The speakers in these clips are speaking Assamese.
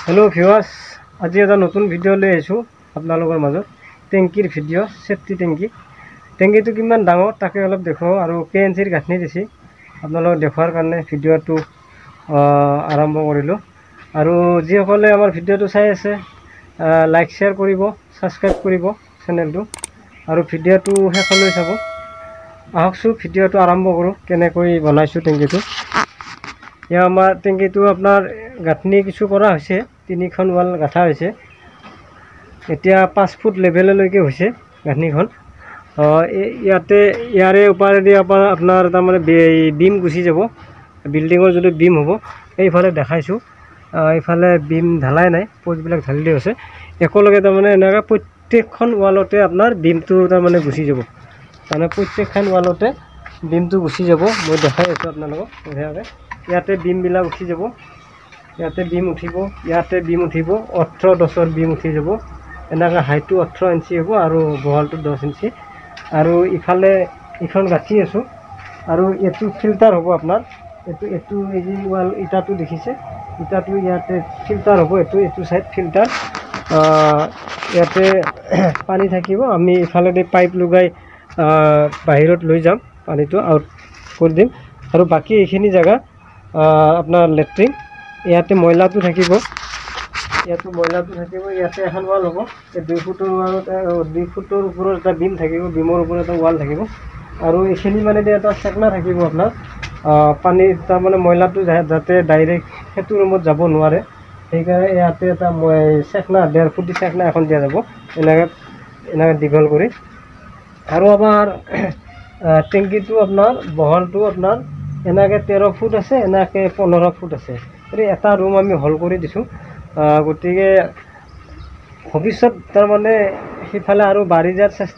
हेलो ভিউয়াৰ্স, আজি এটা নতুন ভিডিও লৈ আহিছো আপোনালোকৰ মাজত। টেংকিৰ ভিডিও, সেফটি টেংকি। টেংকিটো কিমান ডাঙৰ তাকে অলপ দেখুৱাও আৰু কেএনচিৰ গাঁথনি দিছি আপোনালোকক দেখুৱাৰ কাৰণে ভিডিওটো আৰম্ভ কৰিলো। আৰু যিসকলে আমাৰ ভিডিওটো চাই আছে লাইক শেয়াৰ কৰিব, সাবস্ক্ৰাইব কৰিব চেনেলটো আৰু ভিডিওটো শেষলৈ চাব। আহকচোন ভিডিওটো আৰম্ভ কৰোঁ কেনেকৈ বনাইছো টেংকিটো। या आमार टेंकिটো আপনার গাঁথনি কিছু করা হয়েছে, 3খন ওয়াল গাঁথা হয়েছে। এতিয়া 5 ফুট লেভেললৈকে হয়েছে গাঁথনিখন। ইয়াৰে ওপাৰেদি আপনাৰ তাৰমানে বিম গুচি যাব, বিল্ডিঙৰ যদি বিম হ'ব। এইফালে দেখাইছোঁ, এইফালে বিম ঢালাই নাই, পোষ্টবিলাক ঢালি দিয়া হৈছে। একেলগে তাৰমানে এনেকৈ প্ৰত্যেকখন ৱালতে আপোনাৰ বিমটো তাৰমানে গুচি যাব, মানে প্ৰত্যেকখন ৱালতে বিমটো গুচি যাব। মই দেখাই আছোঁ আপোনালোকক বঢ়িয়াকৈ। ইয়াতে বিমবিলাক উঠি যাব, ইয়াতে বিম উঠিব, ইয়াতে বিম উঠিব, 18-10 বিম উঠি যাব। এনেকৈ হাইটটো 18 ইঞ্চি হ'ব আৰু বহলটো 10 ইঞ্চি। আৰু ইফালে এইখন গাঁঠি আছোঁ আৰু এইটো ফিল্টাৰ হ'ব আপোনাৰ। এইটো এই যে ৱাল ইটাটো দেখিছে, ইটাটো ইয়াতে ফিল্টাৰ হ'ব। এইটো চাইড ফিল্টাৰ, ইয়াতে পানী থাকিব। আমি ইফালেদি পাইপ লগাই বাহিৰত লৈ যাম, পানীটো আউট কৰি দিম। আৰু বাকী এইখিনি জেগা আপনাৰ লেট্ৰিন। ইয়াতে ময়লাটো থাকিব, ইয়াতে এখন ওয়াল হ'ব। 2 ফুটৰ ওয়ালত 2 ফুটৰ ওপৰত এটা বিম থাকিব, বিমৰ ওপৰত এটা ওয়াল থাকিব। আৰু এইখিনি মানে এটা চেকনা থাকিব আপোনাৰ, পানী তাৰমানে ময়লাটো যাতে ডাইৰেক্ট সেইটো ৰুমত যাব নোৱাৰে, সেইকাৰণে ইয়াতে এটা চেকনা 1.5 ফুটি চেকনা এখন দিয়া যাব, এনেকৈ দীঘল কৰি। আৰু আমাৰ টেংকিটো আপোনাৰ বহলটো আপোনাৰ এনেকৈ 13 ফুট আছে, এনেকৈ 15 ফুট আছে। এটা ৰুম আমি হল কৰি দিছোঁ। গতিকে ভৱিষ্যত তাৰমানে সেইফালে আৰু বাঢ়ি যোৱাৰ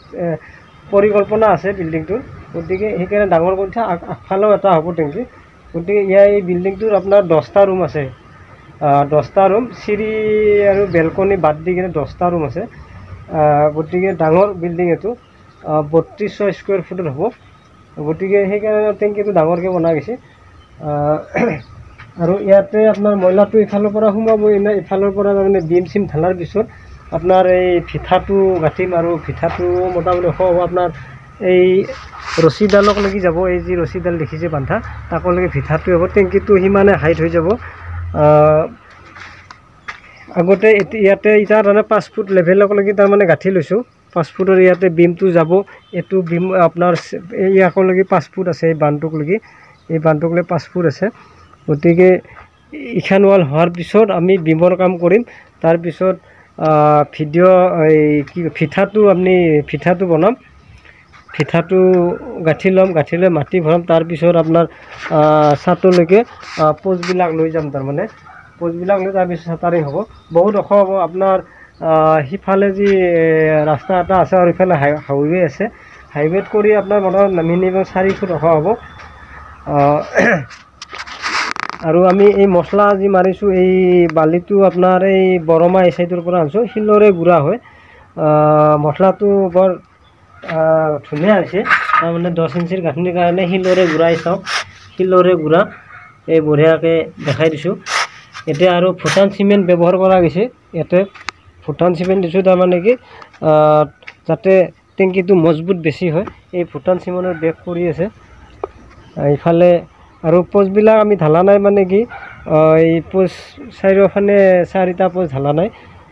পৰিকল্পনা আছে বিল্ডিংটোৰ। গতিকে সেইকাৰণে ডাঙৰ কৰি আগফালেও এটা হ'ব টেংকি। গতিকে এই বিল্ডিংটোৰ আপোনাৰ 10টা ৰুম আছে, 10টা ৰুম, চিৰি আৰু বেলকনি বাদ দি কিনে 10টা ৰুম আছে। গতিকে ডাঙৰ বিল্ডিং এইটো, 3200 স্কুৱেৰ ফুটত হ'ব। গতিকে সেইকাৰণে টেংকিটো ডাঙৰকৈ বনাই গৈছে। আৰু ইয়াতে আপোনাৰ ময়লাটো ইফালৰ পৰা সোমাব, ইফালৰ পৰা তাৰমানে বিম চিম ঢালাৰ পিছত আপোনাৰ এই ভিঠাটো গাঁঠিম। আৰু ভিঠাটো মোটামুটি হ'ব আপোনাৰ এই ৰছীডালক লাগি যাব, এই যি ৰছীডাল দেখিছে বান্ধা তাকলৈকে ভিঠাটো হ'ব। টেংকিটো সিমানে হাইট হৈ যাব। আগতে ইয়াতে এতিয়া তাৰমানে 5 ফুট লেভেললৈকে তাৰমানে গাঁঠি লৈছোঁ। 5 ফুটৰ ইয়াতে বিমটো যাব। এইটো বিম আপোনাৰ ইয়াকলৈকে 5 ফুট আছে, এই বান্ধটোকলৈকে, এই বান্ধটোকলৈ 5 ফুট আছে। গতিকে ইখান ৱাল হোৱাৰ পিছত আমি বিমৰ কাম কৰিম। তাৰপিছত ভিঠাটো বনাম, ভিঠাটো গাঁঠি ল'ম, গাঁঠি লৈ মাটি ভৰাম। তাৰপিছত আপোনাৰ ছাতলৈকে পোষ্টবিলাক লৈ যাম, তাৰমানে পোষ্টবিলাক লৈ তাৰপিছত ছাটাৰিং হ'ব। বহুত ওখ হ'ব আপোনাৰ। সিফালে যি ৰাস্তা এটা আছে আৰু ইফালে হাইৱে আছে, হাইৱেত কৰি আপোনাৰ মোটামুটি মিনিমাম 4 ফুট ওখ হ'ব। আৰু আমি এই মছলা যি মাৰিছোঁ, এই বালিটো আপোনাৰ এই বৰমা এই চাইডৰ পৰা আনিছোঁ, শিলৰে গুড়া হয়। মছলাটো বৰ ধুনীয়া হৈছে, তাৰমানে 10 ইঞ্চিৰ গাঁথনিৰ কাৰণে শিলৰে গুড়াই চাওক, শিলৰে গুড়া এই বঢ়িয়াকৈ দেখাই দিছোঁ। এতিয়া আৰু ভুটান চিমেণ্ট ব্যৱহাৰ কৰা গৈছে। ইয়াতে ভুটান চিমেণ্ট দিছোঁ, তাৰমানে কি যাতে টেংকিটো মজবুত বেছি হয়। এই ভুটান চিমেণ্টৰ বেগ পৰি আছে ইফালে। আৰু পোষ্টবিলাক আমি ঢালা নাই, মানে কি এই পোষ্ট চাৰিওফালে 4টা পোষ্ট ঢালা নাই।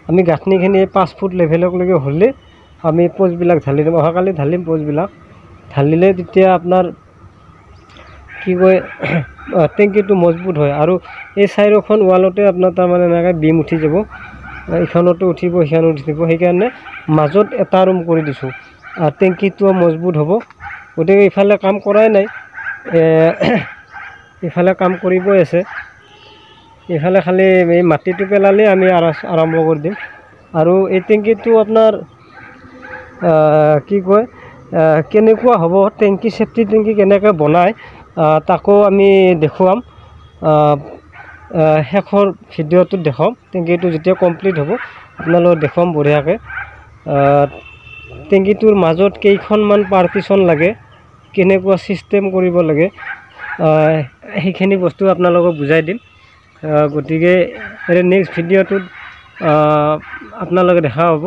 আমি গাঁথনিখিনি 5 ফুট লেভেললৈকে হ'লে আমি পোষ্টবিলাক ঢালি দিম। অহাকালি ঢালিম পোষ্টবিলাক। ঢালিলে তেতিয়া আপোনাৰ কি কয় টেংকিটো মজবুত হয়। আৰু এই 4খন ৱালতে আপোনাৰ তাৰমানে এনেকৈ বিম উঠি যাব, ইখনতো উঠিব, সিখনত উঠিব। সেইকাৰণে মাজত এটা ৰুম কৰি দিছোঁ, টেংকিটোও মজবুত হ'ব। গতিকে ইফালে কাম কৰাই নাই, ইফালে কাম কৰিবই আছে। ইফালে খালি এই মাটিটো পেলালে আমি আৰম্ভ কৰি দিম। আৰু এই টেংকিটো আপোনাৰ কি কয় কেনেকুৱা হ'ব, টেংকি সেফটি টেংকি কেনেকৈ বনায় তাকো আমি দেখুৱাম। শেষৰ ভিডিঅ'টোত দেখাম, টেংকিটো যেতিয়া কমপ্লিট হ'ব আপোনালোকক দেখুৱাম বঢ়িয়াকৈ। টেংকিটোৰ মাজত কেইখনমান পাৰ্টিশ্যন লাগে, কেনেকুৱা ছিষ্টেম কৰিব লাগে, সেইখিনি বস্তু আপোনালোকক বুজাই দিম। গতিকে নেক্সট ভিডিঅ'টোত আপোনালোকে দেখা হ'ব।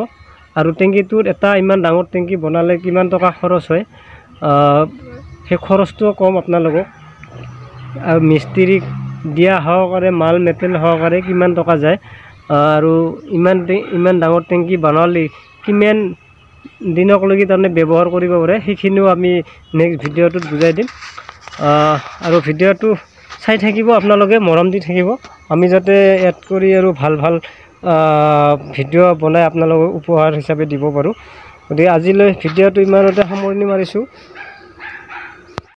আৰু টেংকিটোত এটা ইমান ডাঙৰ টেংকি বনালে কিমান টকা খৰচ হয় সেই খৰচটোও কম আপোনালোকক, আৰু মিস্ত্ৰীক দিয়া সহকাৰে মাল মেটেৰিয়েল সহকাৰে কিমান টকা যায়, আৰু ইমান ডাঙৰ টেংকি বনালে কিমান দিনকলৈকে তাৰমানে ব্যৱহাৰ কৰিব পাৰে সেইখিনিও আমি নেক্সট ভিডিঅ'টোত বুজাই দিম। আৰু ভিডিঅ'টো চাই থাকিব, আপোনালোকে মৰম দি থাকিব, আমি যাতে এড কৰি আৰু ভাল ভাল ভিডিঅ' বনাই আপোনালোকক উপহাৰ হিচাপে দিব পাৰোঁ। গতিকে আজিলৈ ভিডিঅ'টো ইমানতে সামৰণি মাৰিছোঁ।